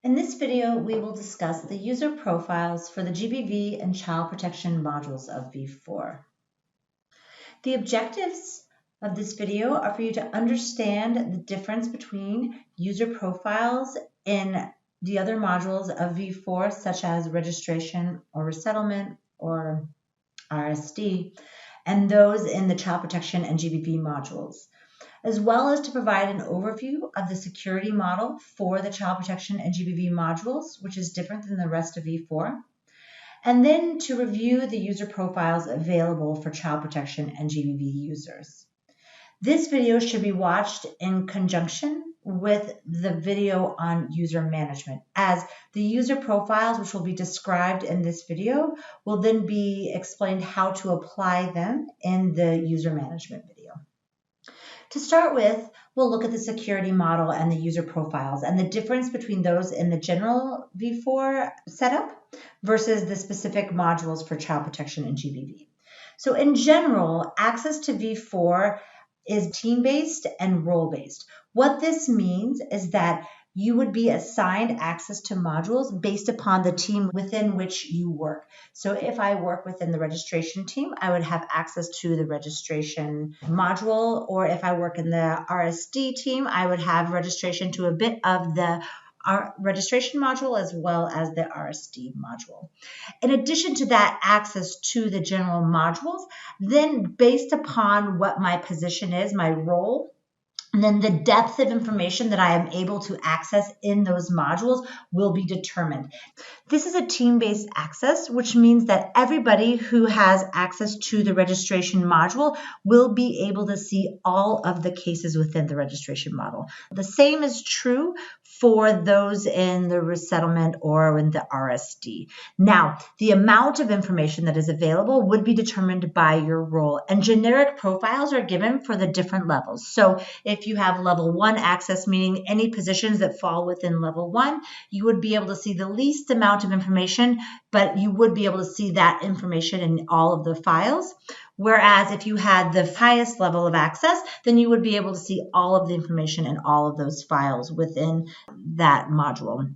In this video, we will discuss the user profiles for the GBV and child protection modules of V4. The objectives of this video are for you to understand the difference between user profiles in the other modules of V4, such as registration or resettlement or RSD, and those in the child protection and GBV modules, as well as to provide an overview of the security model for the child protection and GBV modules, which is different than the rest of V4, and then to review the user profiles available for child protection and GBV users. This video should be watched in conjunction with the video on user management, as the user profiles, which will be described in this video, will then be explained how to apply them in the user management video. To start with, we'll look at the security model and the user profiles and the difference between those in the general V4 setup versus the specific modules for child protection and GBV. So in general, access to V4 is team-based and role-based. What this means is that you would be assigned access to modules based upon the team within which you work. So if I work within the registration team, I would have access to the registration module, or if I work in the RSD team, I would have registration to a bit of the registration module as well as the RSD module. In addition to that access to the general modules, then based upon what my position is, my role, and then the depth of information that I am able to access in those modules will be determined. This is a team-based access, which means that everybody who has access to the registration module will be able to see all of the cases within the registration model. The same is true for those in the resettlement or in the RSD. Now, the amount of information that is available would be determined by your role, and generic profiles are given for the different levels. So if you have level 1 access, meaning any positions that fall within level 1, you would be able to see the least amount of information, but you would be able to see that information in all of the files. Whereas if you had the highest level of access, then you would be able to see all of the information in all of those files within that module.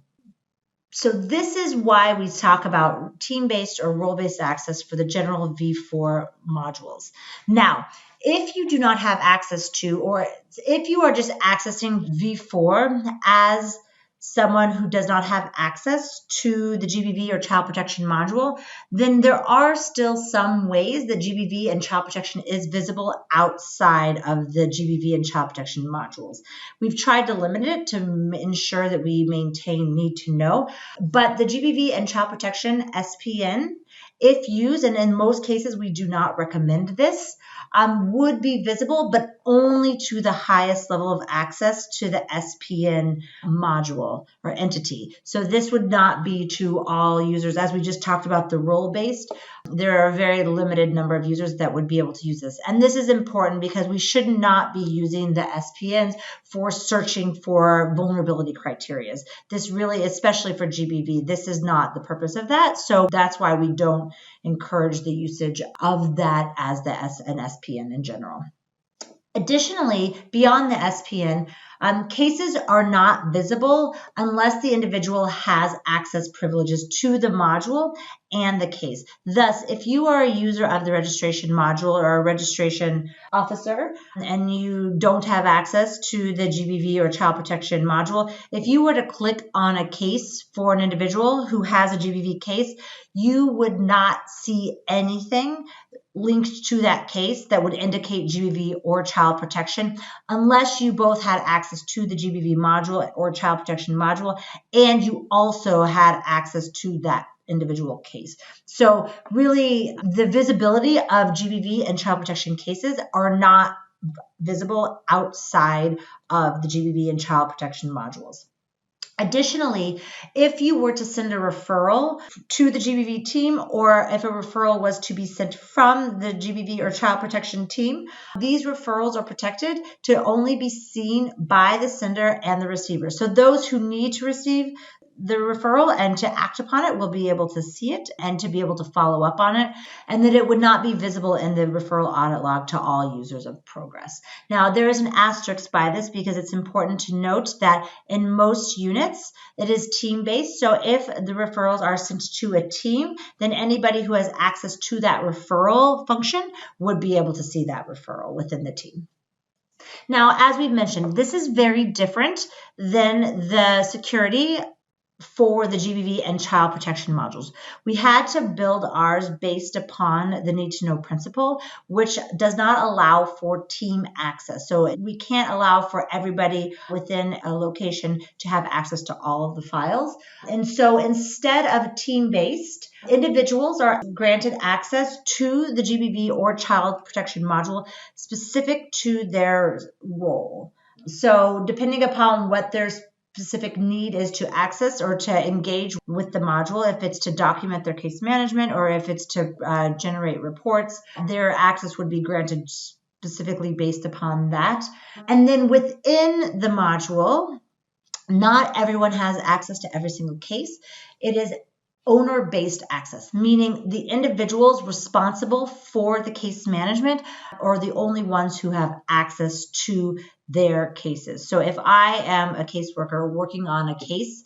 So this is why we talk about team-based or role-based access for the general V4 modules. Now, if you do not have access to, or if you are just accessing V4 as someone who does not have access to the GBV or child protection module, then there are still some ways that GBV and child protection is visible outside of the GBV and child protection modules. We've tried to limit it to ensure that we maintain need to know, but the GBV and child protection SPN, if used, and in most cases we do not recommend this, would be visible, but only to the highest level of access to the SPN module or entity. So this would not be to all users. As we just talked about the role-based, there are a very limited number of users that would be able to use this. And this is important because we should not be using the SPNs for searching for vulnerability criteria. This really, especially for GBV, this is not the purpose of that. So that's why we don't encourage the usage of that as an SPN in general. Additionally, beyond the SPN, cases are not visible unless the individual has access privileges to the module and the case. Thus, if you are a user of the registration module or a registration officer and you don't have access to the GBV or child protection module, if you were to click on a case for an individual who has a GBV case, you would not see anything linked to that case that would indicate GBV or child protection unless you both had access to the GBV module or child protection module and you also had access to that individual case. So really the visibility of GBV and child protection cases are not visible outside of the GBV and child protection modules. Additionally, if you were to send a referral to the GBV team, or if a referral was to be sent from the GBV or child protection team, these referrals are protected to only be seen by the sender and the receiver. So those who need to receive the referral and to act upon it will be able to see it and to be able to follow up on it, and that it would not be visible in the referral audit log to all users of proGres. Now, there is an asterisk by this because it's important to note that in most units, it is team-based. So if the referrals are sent to a team, then anybody who has access to that referral function would be able to see that referral within the team. Now, as we've mentioned, this is very different than the security for the GBV and child protection modules. We had to build ours based upon the need to know principle, which does not allow for team access. So we can't allow for everybody within a location to have access to all of the files. And so instead of team-based, individuals are granted access to the GBV or child protection module specific to their role. So depending upon what their specific need is to access or to engage with the module, if it's to document their case management or if it's to generate reports, their access would be granted specifically based upon that. And then within the module, not everyone has access to every single case. It is owner-based access, meaning the individuals responsible for the case management are the only ones who have access to their cases. So if I am a caseworker working on a case,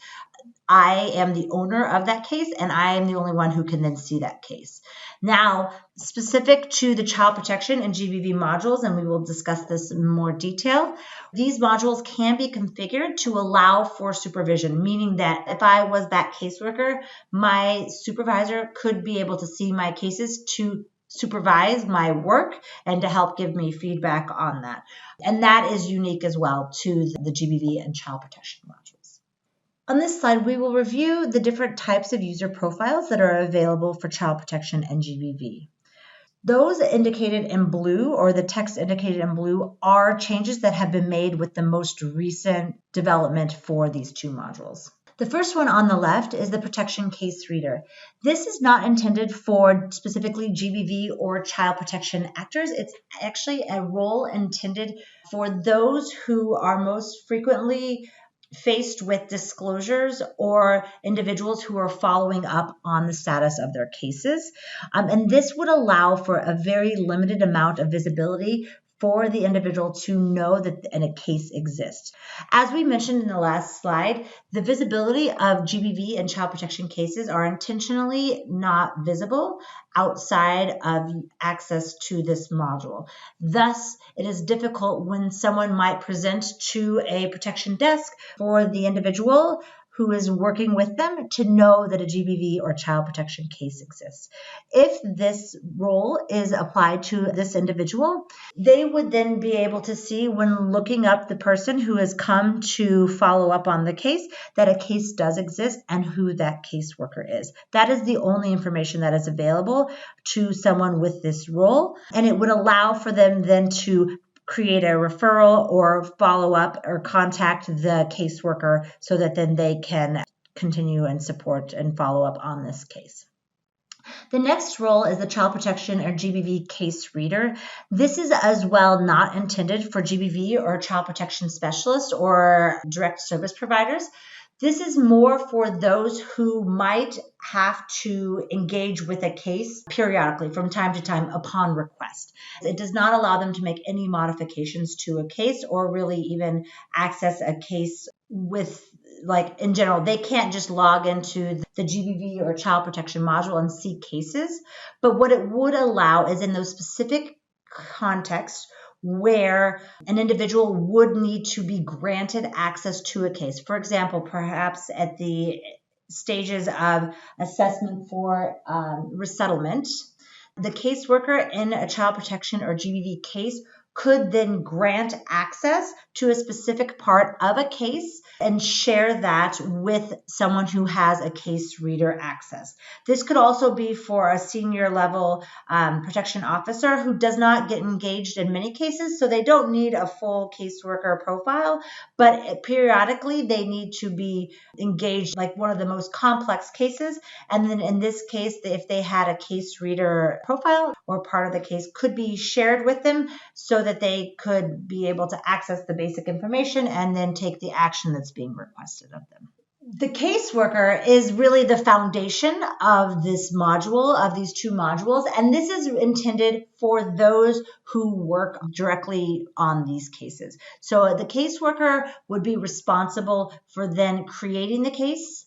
I am the owner of that case and I am the only one who can then see that case. Now, specific to the child protection and GBV modules, and we will discuss this in more detail, these modules can be configured to allow for supervision, meaning that if I was that caseworker, my supervisor could be able to see my cases to supervise my work and to help give me feedback on that. And that is unique as well to the GBV and child protection modules. On this slide, we will review the different types of user profiles that are available for child protection and GBV. Those indicated in blue, or the text indicated in blue, are changes that have been made with the most recent development for these two modules. The first one on the left is the protection case reader. This is not intended for specifically GBV or child protection actors. It's actually a role intended for those who are most frequently faced with disclosures or individuals who are following up on the status of their cases. And this would allow for a very limited amount of visibility for the individual to know that a case exists. As we mentioned in the last slide, the visibility of GBV and child protection cases are intentionally not visible outside of access to this module. Thus, it is difficult when someone might present to a protection desk for the individual who is working with them to know that a GBV or child protection case exists. If this role is applied to this individual, they would then be able to see when looking up the person who has come to follow up on the case that a case does exist and who that caseworker is. That is the only information that is available to someone with this role, and it would allow for them then to create a referral or follow up or contact the caseworker so that then they can continue and support and follow up on this case. The next role is the child protection or GBV case reader. This is as well not intended for GBV or child protection specialists or direct service providers. This is more for those who might have to engage with a case periodically from time to time upon request. It does not allow them to make any modifications to a case or really even access a case with, like in general, they can't just log into the GBV or child protection module and see cases. But what it would allow is in those specific contexts where an individual would need to be granted access to a case. For example, perhaps at the stages of assessment for resettlement, the caseworker in a child protection or GBV case could then grant access to a specific part of a case and share that with someone who has a case reader access. This could also be for a senior level protection officer who does not get engaged in many cases, so they don't need a full caseworker profile, but periodically they need to be engaged like one of the most complex cases. And then in this case, if they had a case reader profile or part of the case could be shared with them so that they could be able to access the basic information and then take the action that's being requested of them. The caseworker is really the foundation of this module, of these two modules, and this is intended for those who work directly on these cases. So the caseworker would be responsible for then creating the case,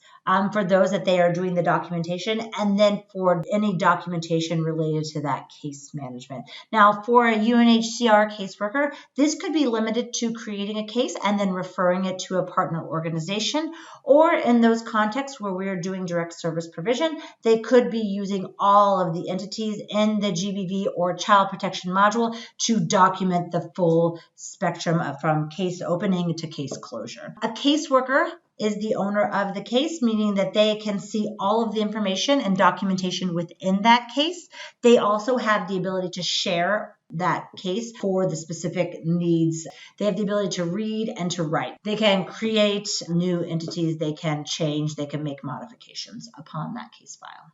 for those that they are doing the documentation, and then for any documentation related to that case management. Now, for a UNHCR caseworker, this could be limited to creating a case and then referring it to a partner organization, or in those contexts where we're doing direct service provision, they could be using all of the entities in the GBV or child protection module to document the full spectrum from case opening to case closure. A caseworker is the owner of the case, meaning that they can see all of the information and documentation within that case. They also have the ability to share that case for the specific needs. They have the ability to read and to write. They can create new entities, they can change, they can make modifications upon that case file.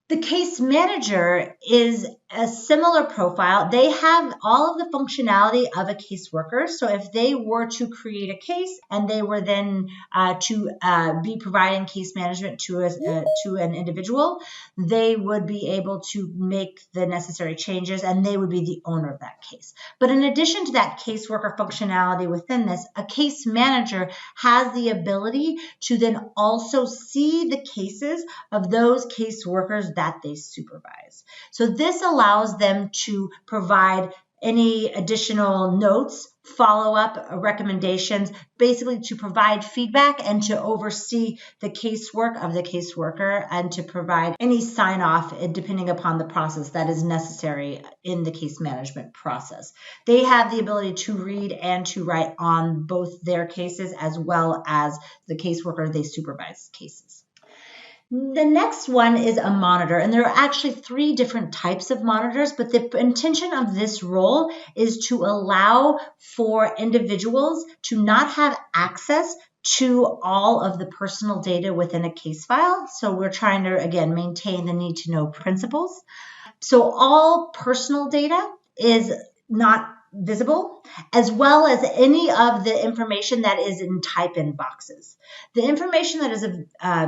The case manager is a similar profile. They have all of the functionality of a caseworker. So if they were to create a case and they were then to be providing case management to an individual, they would be able to make the necessary changes and they would be the owner of that case. But in addition to that caseworker functionality within this, a case manager has the ability to then also see the cases of those caseworkers that they supervise. So this allows them to provide any additional notes, follow-up recommendations, basically to provide feedback and to oversee the casework of the caseworker and to provide any sign-off depending upon the process that is necessary in the case management process. They have the ability to read and to write on both their cases as well as the caseworker they supervise cases. The next one is a monitor, and there are actually 3 different types of monitors, but the intention of this role is to allow for individuals to not have access to all of the personal data within a case file. So we're trying to, again, maintain the need to know principles. So all personal data is not visible, as well as any of the information that is in type-in boxes. The information that is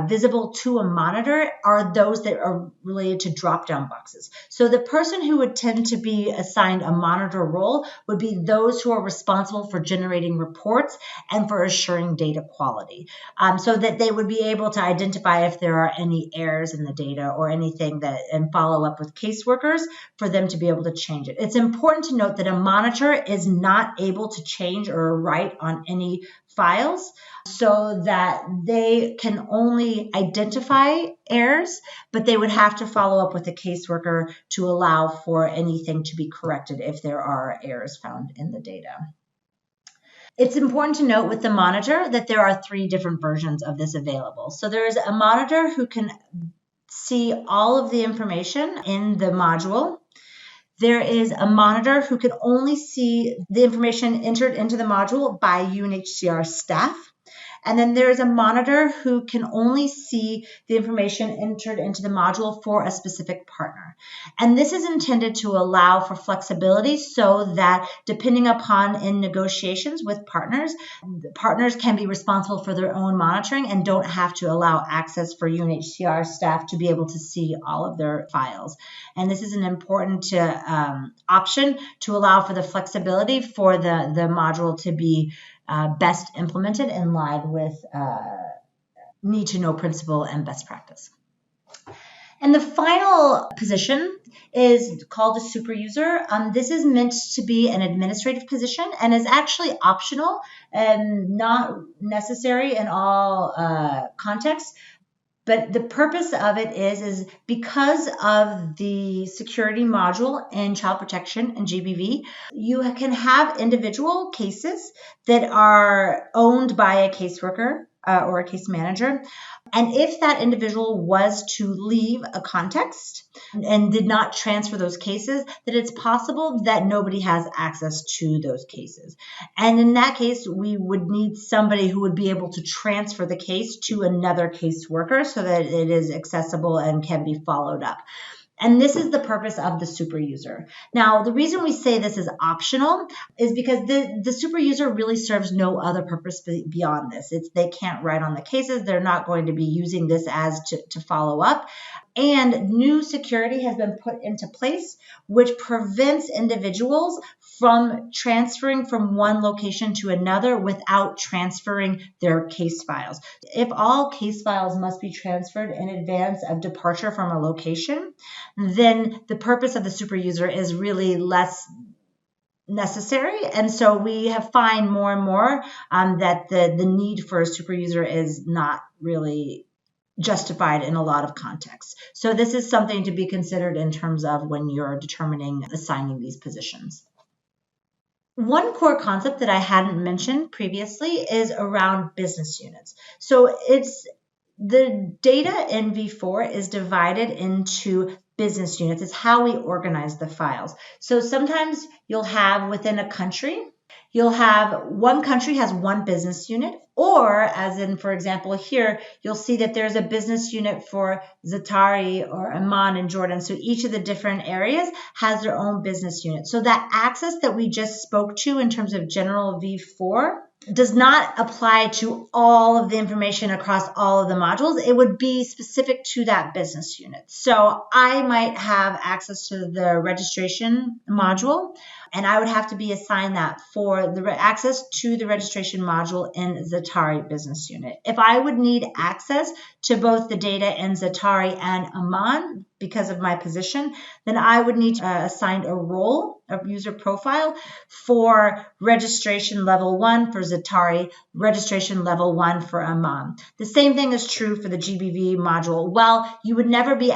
visible to a monitor are those that are related to drop-down boxes. So the person who would tend to be assigned a monitor role would be those who are responsible for generating reports and for assuring data quality, so that they would be able to identify if there are any errors in the data or anything that, and follow up with caseworkers for them to be able to change it. It's important to note that a monitor is not able to change or write on any files, so that they can only identify errors, but they would have to follow up with the caseworker to allow for anything to be corrected if there are errors found in the data. It's important to note with the monitor that there are 3 different versions of this available. So there is a monitor who can see all of the information in the module. There is a monitor who can only see the information entered into the module by UNHCR staff. And then there is a monitor who can only see the information entered into the module for a specific partner. And this is intended to allow for flexibility so that depending upon in negotiations with partners, partners can be responsible for their own monitoring and don't have to allow access for UNHCR staff to be able to see all of their files. And this is an important option to allow for the flexibility for the module to be best implemented in line with need to know principle and best practice. And the final position is called a super user. This is meant to be an administrative position and is actually optional and not necessary in all contexts. But the purpose of it is because of the security module in child protection and GBV, you can have individual cases that are owned by a caseworker or a case manager. And if that individual was to leave a context and did not transfer those cases, then it's possible that nobody has access to those cases. And in that case, we would need somebody who would be able to transfer the case to another caseworker so that it is accessible and can be followed up. And this is the purpose of the super user. Now, the reason we say this is optional is because the super user really serves no other purpose beyond this. They can't write on the cases. They're not going to be using this as to follow up. And new security has been put into place, which prevents individuals from transferring from one location to another without transferring their case files. If all case files must be transferred in advance of departure from a location, then the purpose of the super user is really less necessary. And so we have find more and more that the need for a super user is not really justified in a lot of contexts. So this is something to be considered in terms of when you're determining assigning these positions. One core concept that I hadn't mentioned previously is around business units. So the data in V4 is divided into business units. It's how we organize the files. So sometimes you'll have within a country, you'll have one country has one business unit, or as in, for example, here, you'll see that there's a business unit for Zatari or Amman in Jordan. So each of the different areas has their own business unit. So that access that we just spoke to in terms of general V4 does not apply to all of the information across all of the modules. It would be specific to that business unit. So I might have access to the registration module, and I would have to be assigned that for the access to the registration module in Zatari business unit. If I would need access to both the data in Zatari and Amman because of my position, then I would need to assign a role, a user profile for registration level 1 for Zatari, registration level 1 for Amman. The same thing is true for the GBV module. Well, you would never be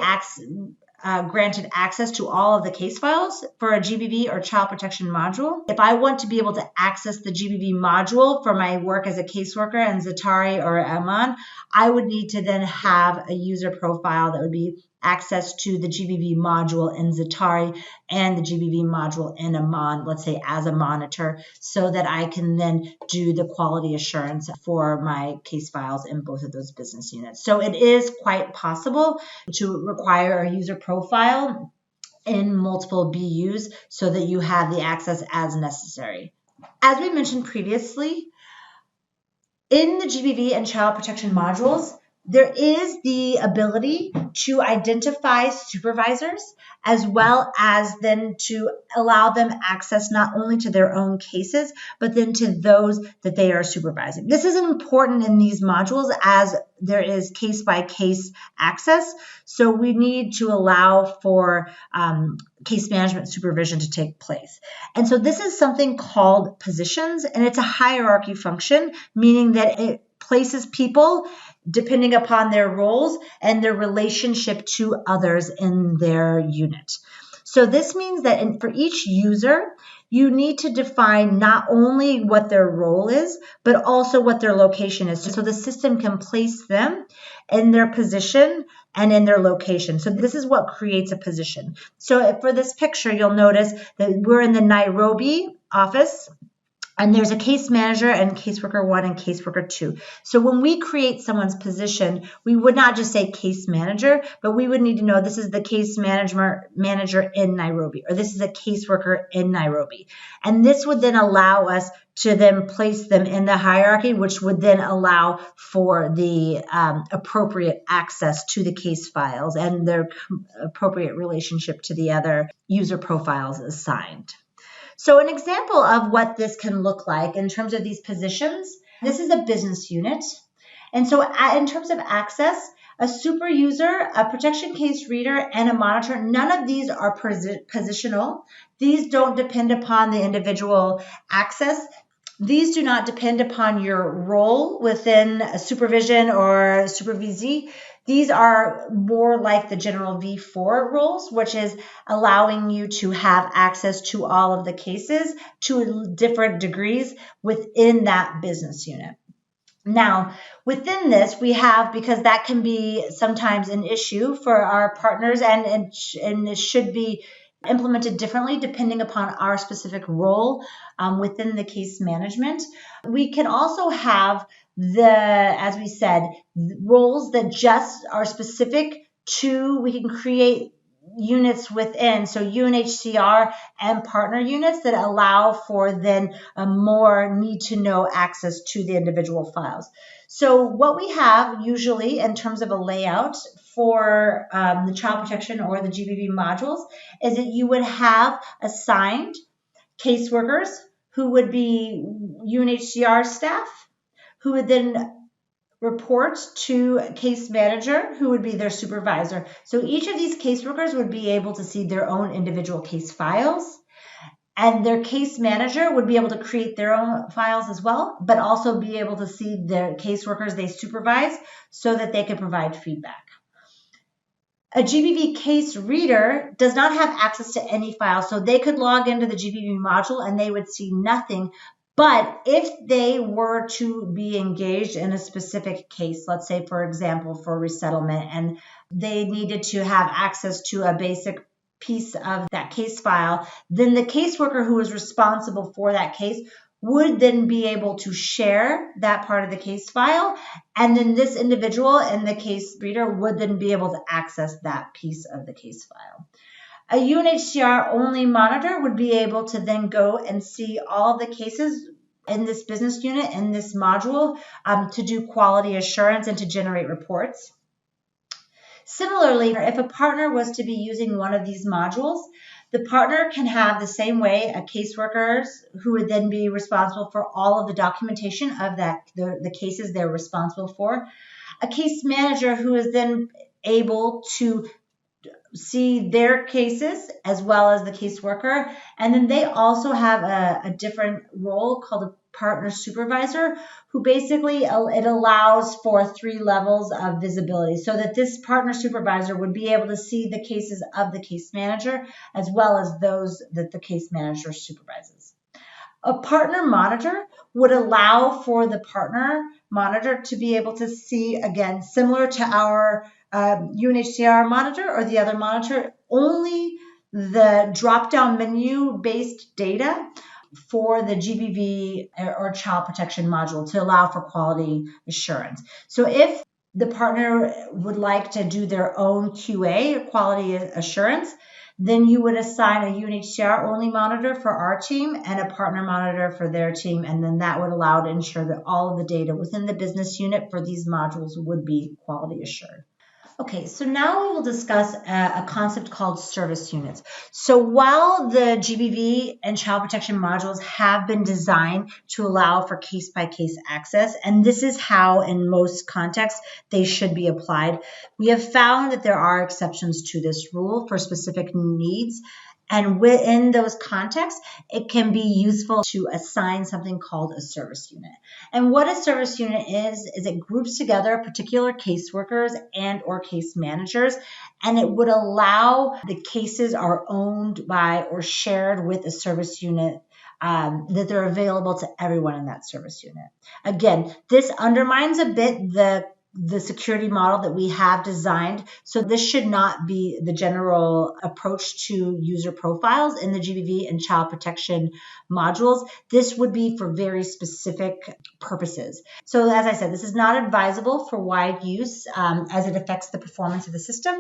granted access to all of the case files for a GBV or child protection module. If I want to be able to access the GBV module for my work as a caseworker in Zatari or Amman, I would need to then have a user profile that would be access to the GBV module in Zatari and the GBV module in Amman, let's say as a monitor, so that I can then do the quality assurance for my case files in both of those business units. So it is quite possible to require a user profile in multiple BUs so that you have the access as necessary. As we mentioned previously, in the GBV and child protection modules, there is the ability to identify supervisors as well as then to allow them access not only to their own cases, but then to those that they are supervising. This is important in these modules as there is case-by-case access. So we need to allow for case management supervision to take place. And so this is something called positions, and it's a hierarchy function, meaning that it places people depending upon their roles and their relationship to others in their unit. So this means that for each user, you need to define not only what their role is, but also what their location is. So the system can place them in their position and in their location. So this is what creates a position. So for this picture, you'll notice that we're in the Nairobi office, and there's a case manager and caseworker 1 and caseworker 2. So when we create someone's position, we would not just say case manager, but we would need to know this is the case manager in Nairobi, or this is a caseworker in Nairobi. And this would then allow us to then place them in the hierarchy, which would then allow for the appropriate access to the case files and their appropriate relationship to the other user profiles assigned. So an example of what this can look like in terms of these positions, this is a business unit. And so in terms of access, a super user, a protection case reader, and a monitor, none of these are positional. These don't depend upon the individual access. These do not depend upon your role within a supervision or supervisee. These are more like the general V4 roles, which is allowing you to have access to all of the cases to different degrees within that business unit. Now, within this, we have, because that can be sometimes an issue for our partners, and it should be implemented differently depending upon our specific role within the case management. We can also have as we said, roles that just are specific to, we can create units within, so UNHCR and partner units that allow for then a more need to know access to the individual files. So what we have usually in terms of a layout for the child protection or the GBV modules is that you would have assigned caseworkers who would be UNHCR staff, who would then report to a case manager who would be their supervisor. So each of these caseworkers would be able to see their own individual case files, and their case manager would be able to create their own files as well, but also be able to see the caseworkers they supervise so that they can provide feedback. A GBV case reader does not have access to any file, so they could log into the GBV module and they would see nothing. But if they were to be engaged in a specific case, let's say, for example, for resettlement, and they needed to have access to a basic piece of that case file, then the caseworker who is responsible for that case would then be able to share that part of the case file, and then this individual and the case reader would then be able to access that piece of the case file. A UNHCR only monitor would be able to then go and see all of the cases in this business unit, in this module, to do quality assurance and to generate reports. Similarly, if a partner was to be using one of these modules, the partner can have the same way a caseworker who would then be responsible for all of the documentation of the cases they're responsible for, a case manager who is then able to see their cases as well as the caseworker, and then they also have a different role called a partner supervisor, who basically it allows for 3 levels of visibility, so that this partner supervisor would be able to see the cases of the case manager as well as those that the case manager supervises. A partner monitor would allow for the partner monitor to be able to see, again, similar to our UNHCR monitor or the other monitor, only the drop-down menu-based data for the GBV or child protection module to allow for quality assurance. So if the partner would like to do their own QA, quality assurance, then you would assign a UNHCR only monitor for our team and a partner monitor for their team, and then that would allow to ensure that all of the data within the business unit for these modules would be quality assured. Okay, so now we will discuss a concept called service units. So while the GBV and child protection modules have been designed to allow for case-by-case access, and this is how in most contexts they should be applied, we have found that there are exceptions to this rule for specific needs. And within those contexts, it can be useful to assign something called a service unit. And what a service unit is it groups together particular caseworkers and or case managers, and it would allow the cases are owned by or shared with a service unit, that they're available to everyone in that service unit. Again, this undermines a bit the security model that we have designed. So this should not be the general approach to user profiles in the GBV and child protection modules. This would be for very specific purposes. So as I said, this is not advisable for wide use as it affects the performance of the system.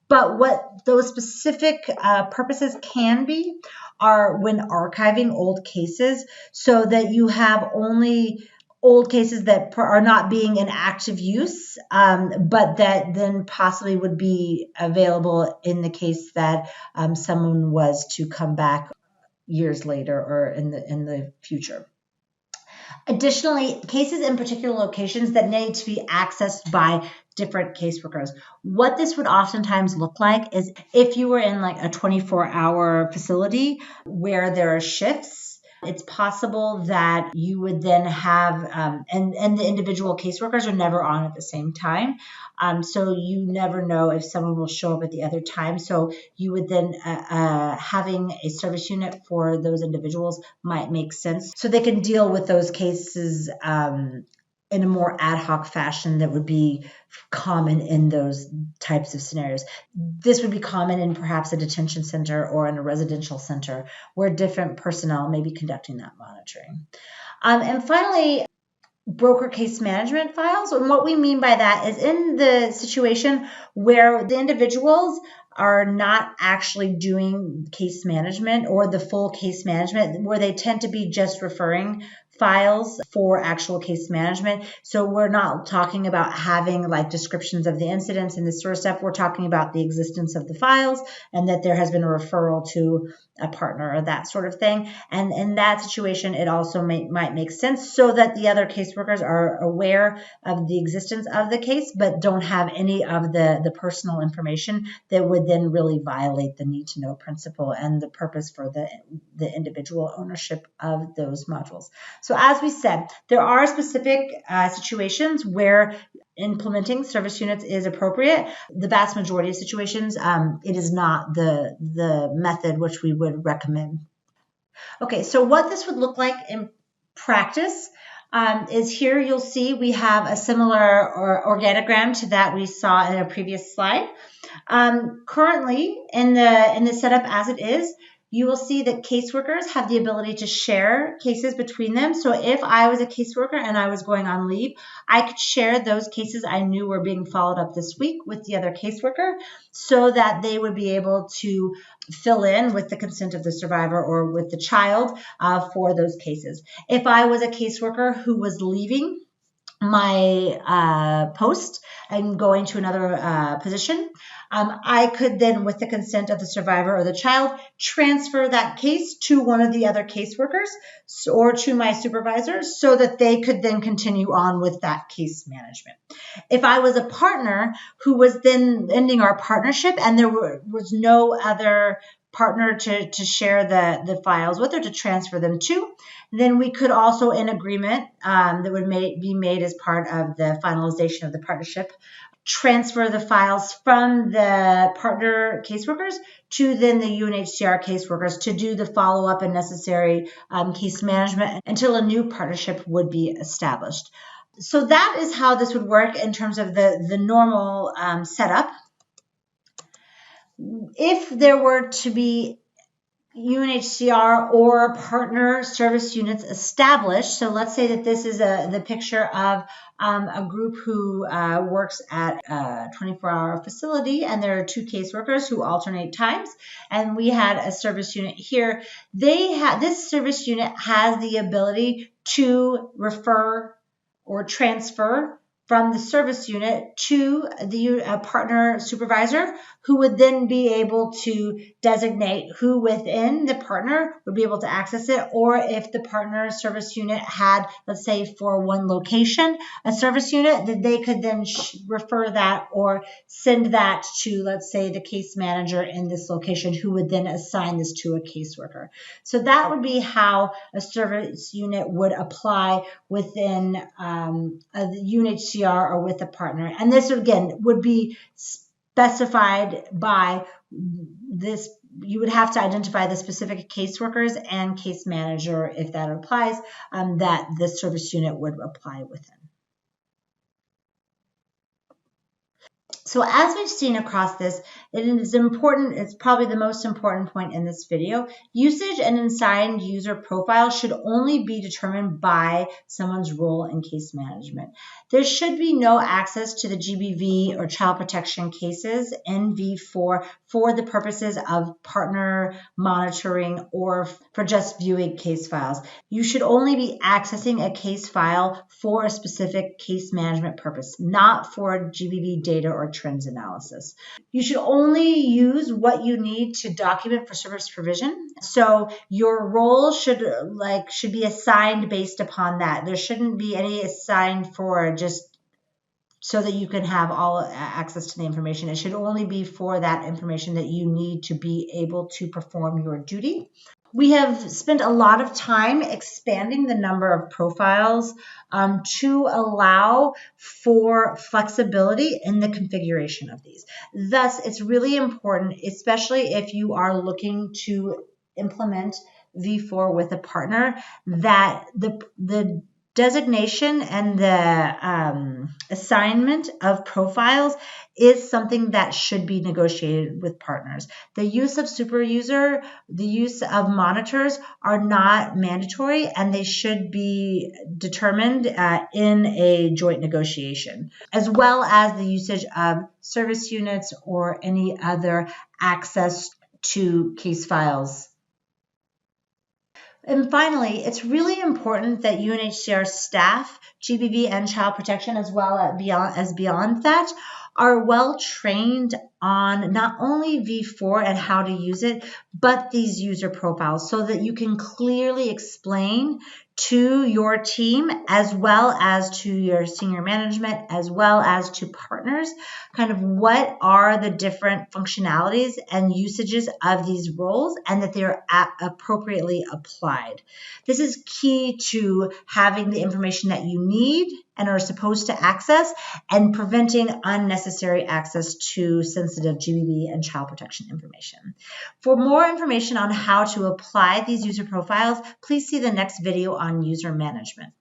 But what those specific purposes can be are when archiving old cases, so that you have only old cases that are not being in active use, but that then possibly would be available in the case that someone was to come back years later or in the future. Additionally, cases in particular locations that need to be accessed by different caseworkers. What this would oftentimes look like is if you were in like a 24-hour facility where there are shifts, it's possible that you would then have, and the individual caseworkers are never on at the same time. So you never know if someone will show up at the other time. So you would then, having a service unit for those individuals might make sense. So they can deal with those cases in a more ad hoc fashion that would be common in those types of scenarios. This would be common in perhaps a detention center or in a residential center where different personnel may be conducting that monitoring. And finally, broker case management files. And what we mean by that is in the situation where the individuals are not actually doing case management or the full case management, where they tend to be just referring files for actual case management. So we're not talking about having like descriptions of the incidents and this sort of stuff. We're talking about the existence of the files and that there has been a referral to a partner or that sort of thing. And in that situation, it also might make sense so that the other caseworkers are aware of the existence of the case, but don't have any of the personal information that would then really violate the need to know principle and the purpose for the individual ownership of those modules. So as we said, there are specific situations where implementing service units is appropriate. The vast majority of situations, it is not the method which we would recommend. Okay, so what this would look like in practice is here you'll see we have a similar organogram to that we saw in a previous slide. Currently, in the setup as it is, you will see that caseworkers have the ability to share cases between them. So if I was a caseworker and I was going on leave, I could share those cases I knew were being followed up this week with the other caseworker so that they would be able to fill in with the consent of the survivor or with the child for those cases. If I was a caseworker who was leaving my post and going to another position, I could then, with the consent of the survivor or the child, transfer that case to one of the other caseworkers or to my supervisor so that they could then continue on with that case management. If I was a partner who was then ending our partnership and there was no other partner to share the files with or to transfer them to, then we could also, in agreement that would be made as part of the finalization of the partnership, transfer the files from the partner caseworkers to then the UNHCR caseworkers to do the follow-up and necessary case management until a new partnership would be established. So that is how this would work in terms of the normal setup. If there were to be UNHCR or partner service units established, so let's say that this is the picture of a group who works at a 24-hour facility, and there are two caseworkers who alternate times, and we had a service unit here. This service unit has the ability to refer or transfer from the service unit to the partner supervisor, who would then be able to designate who within the partner would be able to access it, or if the partner service unit had, let's say for one location, a service unit, that they could then refer that or send that to, let's say, the case manager in this location, who would then assign this to a caseworker. So that would be how a service unit would apply within a UNHCR or with a partner. And this, again, would be specified by this. You would have to identify the specific caseworkers and case manager, if that applies, that the service unit would apply within. So as we've seen across this, it is important, it's probably the most important point in this video, usage and assigned user profile should only be determined by someone's role in case management. There should be no access to the GBV or child protection cases in V4 for the purposes of partner monitoring or for just viewing case files. You should only be accessing a case file for a specific case management purpose, not for GBV data or trends analysis. You should only use what you need to document for service provision. So your role should be assigned based upon that. There shouldn't be any assigned for just so that you can have all access to the information. It should only be for that information that you need to be able to perform your duty. We have spent a lot of time expanding the number of profiles to allow for flexibility in the configuration of these. Thus, it's really important, especially if you are looking to implement V4 with a partner, that the designation and the assignment of profiles is something that should be negotiated with partners. The use of super user, the use of monitors are not mandatory, and they should be determined in a joint negotiation, as well as the usage of service units or any other access to case files. And finally, it's really important that UNHCR staff, GBV and child protection, as well as beyond that, are well trained on not only V4 and how to use it, but these user profiles so that you can clearly explain to your team, as well as to your senior management, as well as to partners, kind of what are the different functionalities and usages of these roles, and that they're appropriately applied. This is key to having the information that you need and are supposed to access, and preventing unnecessary access to sensitive GBV and child protection information. For more information on how to apply these user profiles, please see the next video on user management.